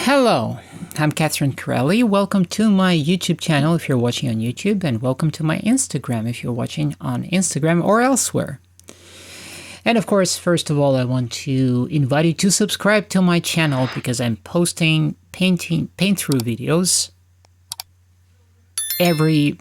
Hello, I'm Corelli. Welcome to my YouTube channel if you're watching on YouTube, and welcome to my Instagram if you're watching on Instagram or elsewhere. And of course, first of all, I want to invite you to subscribe to my channel because I'm posting paint-through videos every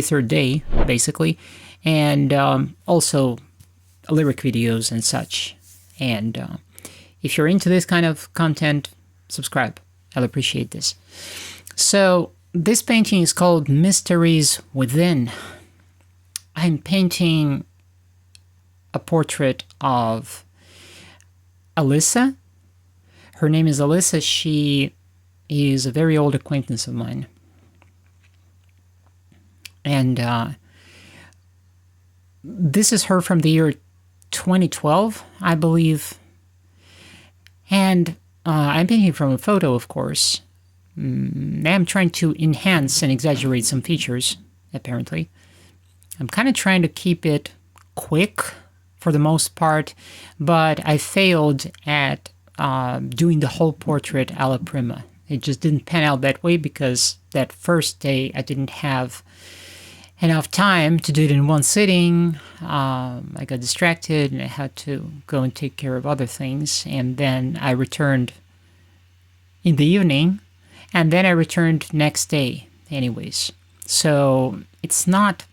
third day, basically, and also lyric videos and such. And if you're into this kind of content, subscribe. I'll appreciate this. So this painting is called Mysteries Within. I'm painting a portrait of Alyssa. Her name is Alyssa. She is a very old acquaintance of mine. And this is her from the year 2012, I believe. And I'm painting from a photo, of course. I'm trying to enhance and exaggerate some features, apparently. I'm kind of trying to keep it quick for the most part, but I failed at doing the whole portrait alla prima. It just didn't pan out that way because that first day I didn't have enough time to do it in one sitting. I got distracted and I had to go and take care of other things, and then I returned in the evening, and then I returned next day anyways. So it's not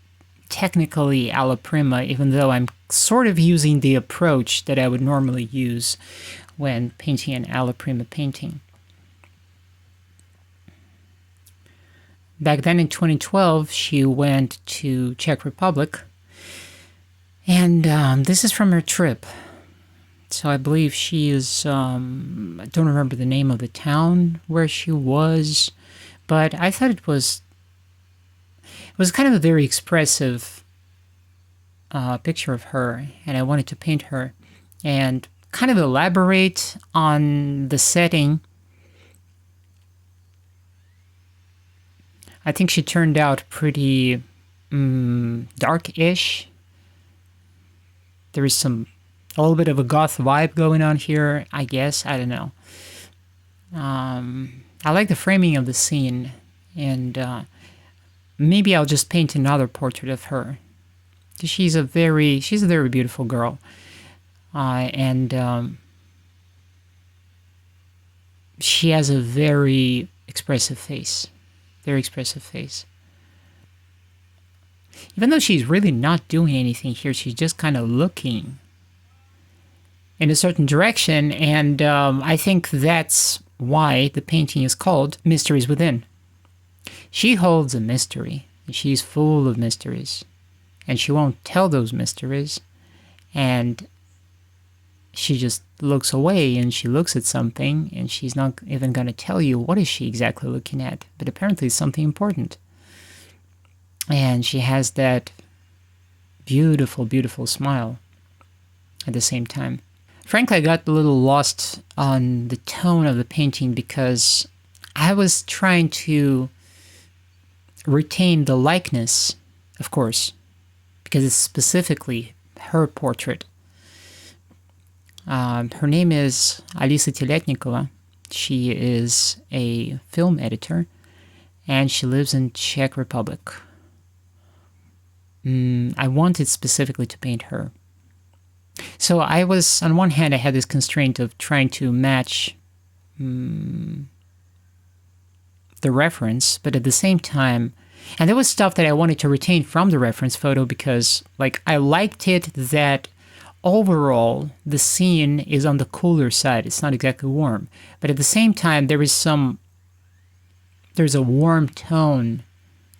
technically alla prima, even though I'm sort of using the approach that I would normally use when painting an alla prima painting. Back then in 2012, she went to Czech Republic, and this is from her trip. So I believe she is, I don't remember the name of the town where she was, but I thought it was kind of a very expressive picture of her, and I wanted to paint her and kind of elaborate on the setting. I think she turned out pretty dark-ish. There is a little bit of a goth vibe going on here, I guess. I don't know. I like the framing of the scene, and maybe I'll just paint another portrait of her. She's a very beautiful girl, and she has a very expressive face. Very expressive face. Even though she's really not doing anything here, she's just kind of looking in a certain direction, and I think that's why the painting is called Mysteries Within. She holds a mystery. She's full of mysteries, and she won't tell those mysteries, and she just looks away and she looks at something, and she's not even going to tell you what is she exactly looking at, but apparently it's something important. And she has that beautiful, beautiful smile at the same time. Frankly, I got a little lost on the tone of the painting because I was trying to retain the likeness, of course, because it's specifically her portrait. Her name is Alisa Teletnikova. She is a film editor, and she lives in Czech Republic. I wanted specifically to paint her. So I was, on one hand, I had this constraint of trying to match the reference, but at the same time, and there was stuff that I wanted to retain from the reference photo because, like, I liked it that overall the scene is on the cooler side. It's not exactly warm, but at the same time, there's a warm tone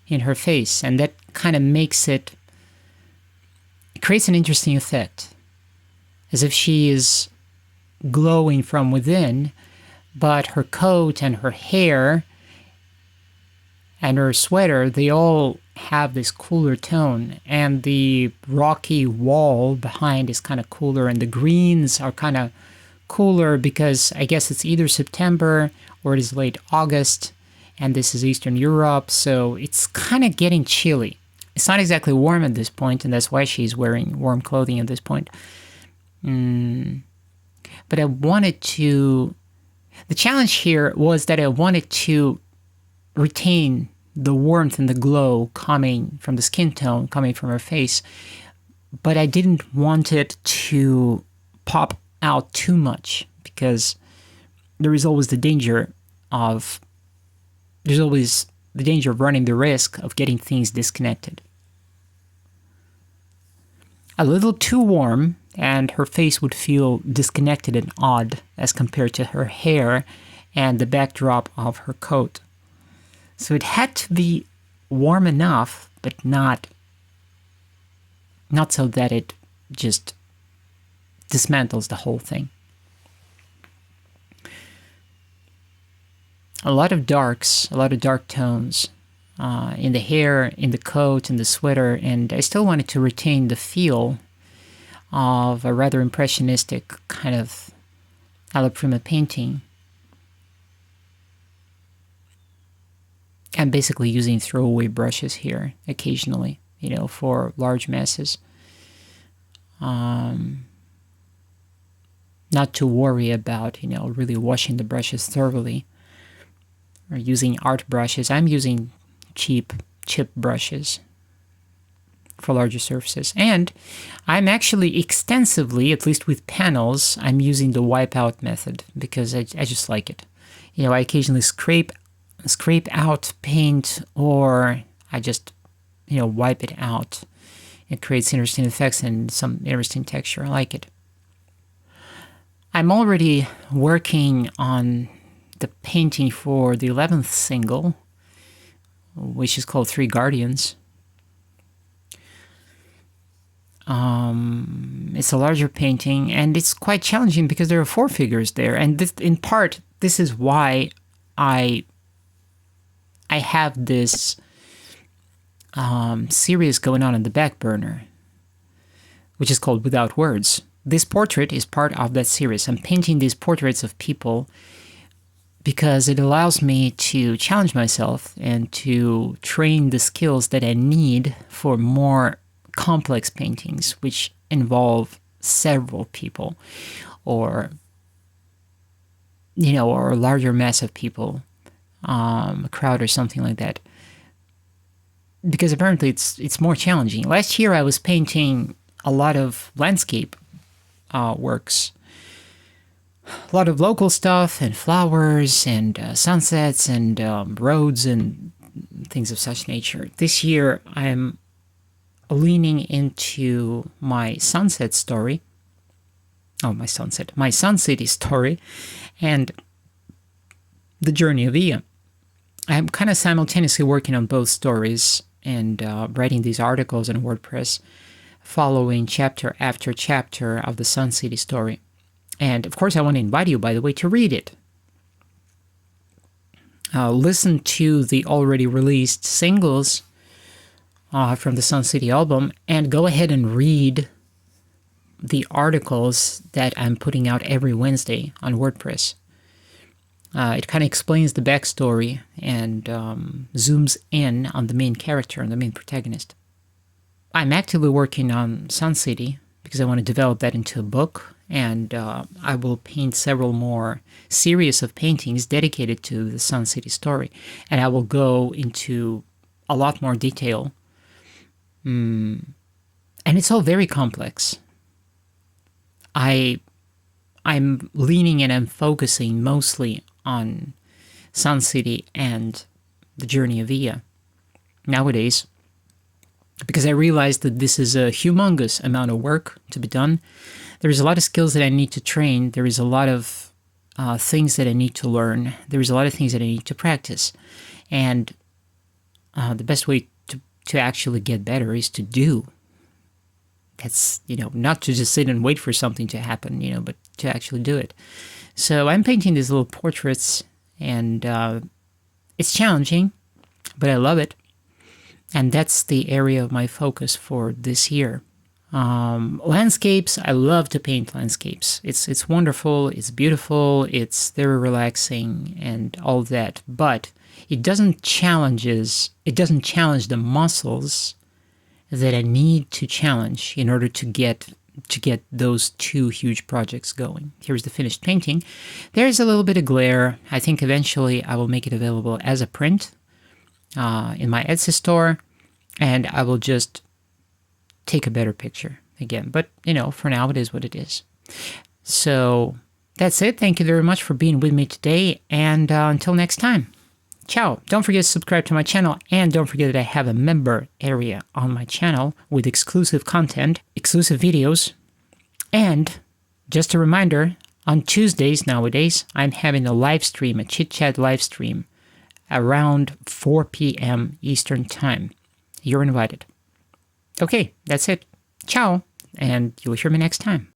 in her face, and that kind of makes it creates an interesting effect, as if she is glowing from within, but her coat and her hair and her sweater, they all have this cooler tone, and the rocky wall behind is kind of cooler, and the greens are kind of cooler because I guess it's either September or it is late August, and this is Eastern Europe, so it's kind of getting chilly. It's not exactly warm at this point, and that's why she's wearing warm clothing at this point. But I wanted to The challenge here was that I wanted to retain the warmth and the glow coming from the skin tone, coming from her face, but I didn't want it to pop out too much, because there is always the danger of running the risk of getting things disconnected. A little too warm, and her face would feel disconnected and odd as compared to her hair and the backdrop of her coat. So it had to be warm enough, but not so that it just dismantles the whole thing. A lot of darks, a lot of dark tones in the hair, in the coat, in the sweater, and I still wanted to retain the feel of a rather impressionistic kind of alla prima painting. I'm basically using throwaway brushes here occasionally, for large masses. Not to worry about, really washing the brushes thoroughly or using art brushes. I'm using cheap chip brushes for larger surfaces. And I'm actually extensively, at least with panels, I'm using the wipeout method because I just like it. I occasionally scrape out paint, or I just, wipe it out. It creates interesting effects and some interesting texture. I like it. I'm already working on the painting for the 11th single, which is called Three Guardians. It's a larger painting, and it's quite challenging because there are 4 figures there. And in part, this is why I have this series going on in the back burner, which is called Without Words. This portrait is part of that series. I'm painting these portraits of people because it allows me to challenge myself and to train the skills that I need for more complex paintings, which involve several people, or or a larger mass of people, a crowd or something like that. Because apparently it's more challenging. Last year I was painting a lot of landscape works, a lot of local stuff and flowers and sunsets and roads and things of such nature. This year I'm leaning into my sunset story. My Sun City story, and the journey of Ia. I'm kind of simultaneously working on both stories and writing these articles on WordPress, following chapter after chapter of the Sun City story. And of course, I want to invite you, by the way, to read it. Listen to the already released singles from the Sun City album, and go ahead and read the articles that I'm putting out every Wednesday on WordPress. It kind of explains the backstory and zooms in on the main character and the main protagonist. I'm actively working on Sun City because I want to develop that into a book, and I will paint several more series of paintings dedicated to the Sun City story, and I will go into a lot more detail. And it's all very complex. I'm leaning and I'm focusing mostly on Sun City and the journey of Ia nowadays, because I realized that this is a humongous amount of work to be done. There is a lot of skills that I need to train. There is a lot of things that I need to learn. There is a lot of things that I need to practice. And the best way to actually get better is to do. That's, not to just sit and wait for something to happen, but to actually do it. So I'm painting these little portraits, and it's challenging, but I love it. And that's the area of my focus for this year. Landscapes, I love to paint landscapes. It's wonderful, it's beautiful, it's very relaxing and all that, but it doesn't challenge the muscles that I need to challenge in order to get to get those two huge projects going. Here's the finished painting. There's a little bit of glare. I think eventually I will make it available as a print in my Etsy store, and I will just take a better picture again. But, for now it is what it is. So that's it. Thank you very much for being with me today, and until next time. Ciao. Don't forget to subscribe to my channel, and don't forget that I have a member area on my channel with exclusive content, exclusive videos, and just a reminder, on Tuesdays nowadays, I'm having a live stream, a chit-chat live stream, around 4 p.m. Eastern Time. You're invited. Okay, that's it. Ciao, and you'll hear me next time.